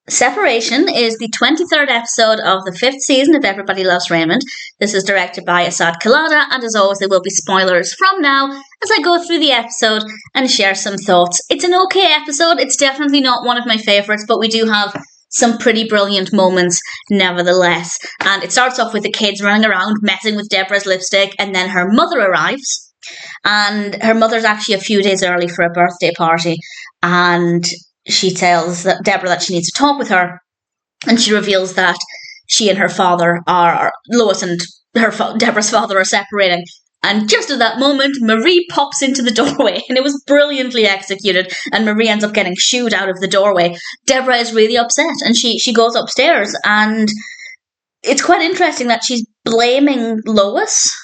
Separation is the 23rd episode of the 5th season of Everybody Loves Raymond. This is directed by Asaad, and as always there will be spoilers from now as I go through the episode and share some thoughts. It's an okay episode, it's definitely not one of my favourites, but we do have some pretty brilliant moments nevertheless. And it starts off with the kids running around messing with Debra's lipstick, and then her mother arrives. And her mother's actually a few days early for a birthday party, and she tells Debra that she needs to talk with her, and she reveals that she and her father Lois and Debra's father are separating. And just at that moment, Marie pops into the doorway, and it was brilliantly executed, and Marie ends up getting shooed out of the doorway. Debra is really upset, and she goes upstairs, and it's quite interesting that she's blaming Lois,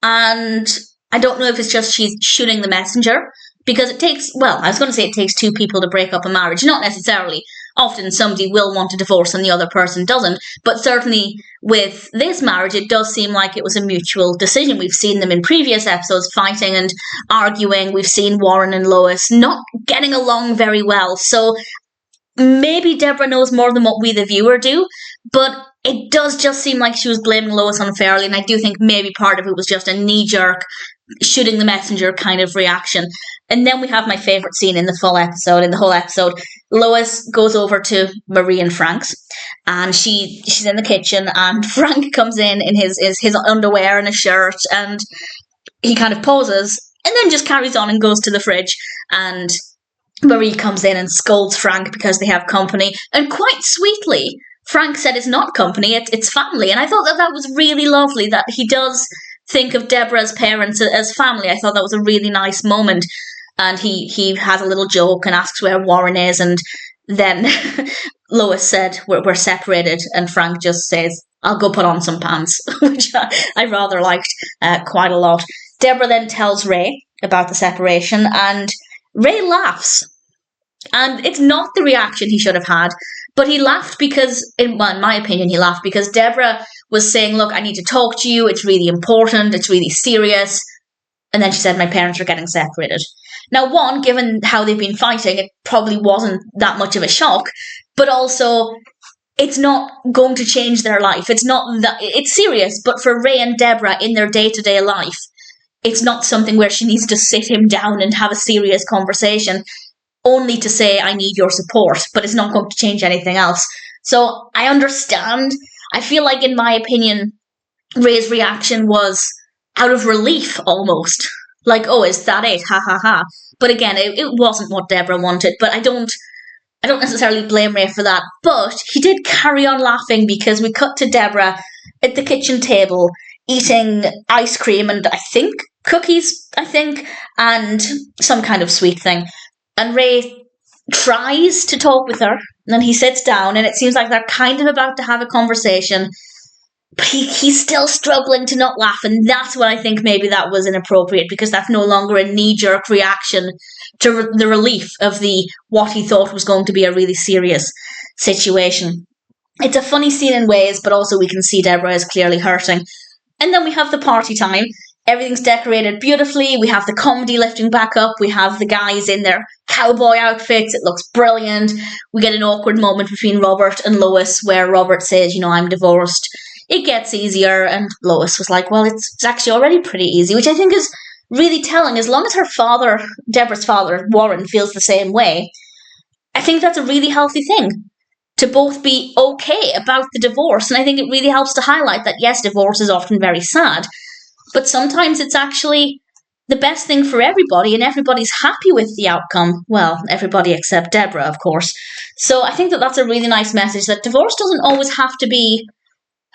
and I don't know if it's just she's shooting the messenger, because it takes two people to break up a marriage. Not necessarily. Often somebody will want a divorce and the other person doesn't. But certainly with this marriage, it does seem like it was a mutual decision. We've seen them in previous episodes fighting and arguing. We've seen Warren and Lois not getting along very well. So maybe Debra knows more than what we, the viewer, do. But it does just seem like she was blaming Lois unfairly. And I do think maybe part of it was just a knee-jerk shooting the messenger kind of reaction. And then we have my favourite scene in the whole episode. Lois goes over to Marie and Frank's, and she's in the kitchen, and Frank comes in his underwear and a shirt, and he kind of pauses, and then just carries on and goes to the fridge, and Marie comes in and scolds Frank because they have company, and quite sweetly, Frank said it's not company, it's family, and I thought that was really lovely, that he does think of Debra's parents as family. I thought that was a really nice moment. And he has a little joke and asks where Warren is, and then Lois said, we're separated, and Frank just says, I'll go put on some pants, which I rather liked quite a lot. Debra then tells Ray about the separation, and Ray laughs. And it's not the reaction he should have had, but he laughed because, in my opinion, he laughed because Debra was saying, look, I need to talk to you, it's really important, it's really serious. And then she said, my parents are getting separated. Now, one, given how they've been fighting, it probably wasn't that much of a shock, but also it's not going to change their life. It's serious, but for Ray and Debra in their day-to-day life, it's not something where she needs to sit him down and have a serious conversation, only to say, I need your support, but it's not going to change anything else. So I understand. I feel like, in my opinion, Ray's reaction was out of relief almost. Like, oh, is that it? Ha ha ha. But again, it wasn't what Debra wanted, but I don't necessarily blame Ray for that. But he did carry on laughing because we cut to Debra at the kitchen table eating ice cream and cookies, and some kind of sweet thing. And Ray tries to talk with her, and then he sits down, and it seems like they're kind of about to have a conversation, but he's still struggling to not laugh, and that's when I think maybe that was inappropriate, because that's no longer a knee-jerk reaction to the relief of what he thought was going to be a really serious situation. It's a funny scene in ways, but also we can see Debra is clearly hurting. And then we have the party time. Everything's decorated beautifully. We have the comedy lifting back up. We have the guys in their cowboy outfits. It looks brilliant. We get an awkward moment between Robert and Lois where Robert says, I'm divorced. It gets easier, and Lois was like, well, it's actually already pretty easy, which I think is really telling. As long as her father, Debra's father, Warren, feels the same way, I think that's a really healthy thing, to both be okay about the divorce. And I think it really helps to highlight that, yes, divorce is often very sad, but sometimes it's actually the best thing for everybody, and everybody's happy with the outcome. Well, everybody except Debra, of course. So I think that's a really nice message, that divorce doesn't always have to be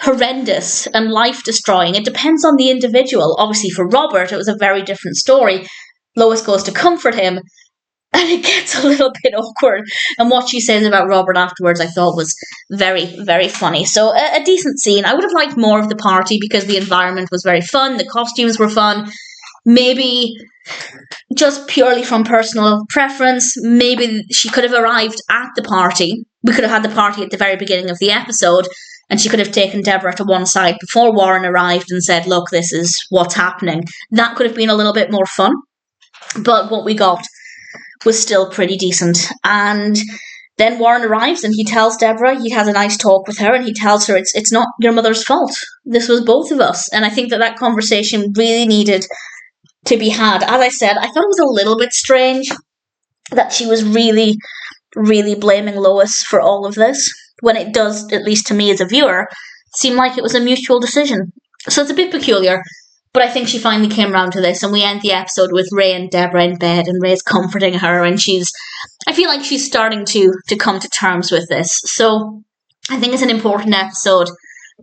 horrendous and life-destroying. It depends on the individual. Obviously, for Robert, it was a very different story. Lois goes to comfort him, and it gets a little bit awkward. And what she says about Robert afterwards, I thought was very, very funny. So a decent scene. I would have liked more of the party because the environment was very fun. The costumes were fun. Maybe just purely from personal preference, maybe she could have arrived at the party. We could have had the party at the very beginning of the episode, and she could have taken Debra to one side before Warren arrived and said, look, this is what's happening. That could have been a little bit more fun. But what we got was still pretty decent. And Then Warren arrives and he tells Debra, he has a nice talk with her, and he tells her it's not your mother's fault. This was both of us. And I think that conversation really needed to be had. As I said, I thought it was a little bit strange that she was really, really blaming Lois for all of this, when it does, at least to me as a viewer, seem like it was a mutual decision. So it's a bit peculiar. But I think she finally came around to this, and we end the episode with Ray and Debra in bed, and Ray's comforting her, and I feel like she's starting to come to terms with this. So I think it's an important episode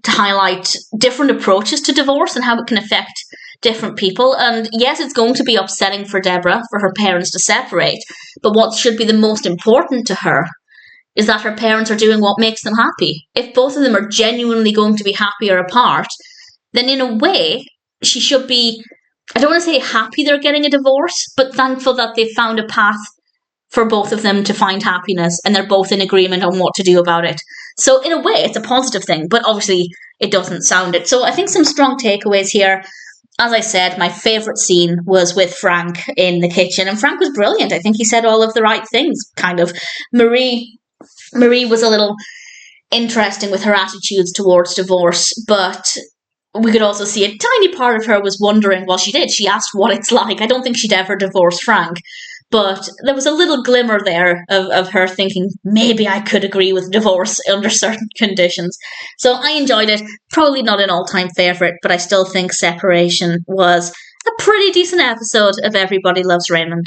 to highlight different approaches to divorce and how it can affect different people. And yes, it's going to be upsetting for Debra for her parents to separate, but what should be the most important to her is that her parents are doing what makes them happy. If both of them are genuinely going to be happier apart, then in a way, she should be, I don't want to say happy they're getting a divorce, but thankful that they've found a path for both of them to find happiness, and they're both in agreement on what to do about it. So in a way, it's a positive thing, but obviously it doesn't sound it. So I think some strong takeaways here. As I said, my favourite scene was with Frank in the kitchen, and Frank was brilliant. I think he said all of the right things, kind of. Marie was a little interesting with her attitudes towards divorce, but we could also see a tiny part of her was wondering, well, she asked what it's like. I don't think she'd ever divorce Frank, but there was a little glimmer there of her thinking, maybe I could agree with divorce under certain conditions. So I enjoyed it. Probably not an all-time favourite, but I still think Separation was a pretty decent episode of Everybody Loves Raymond.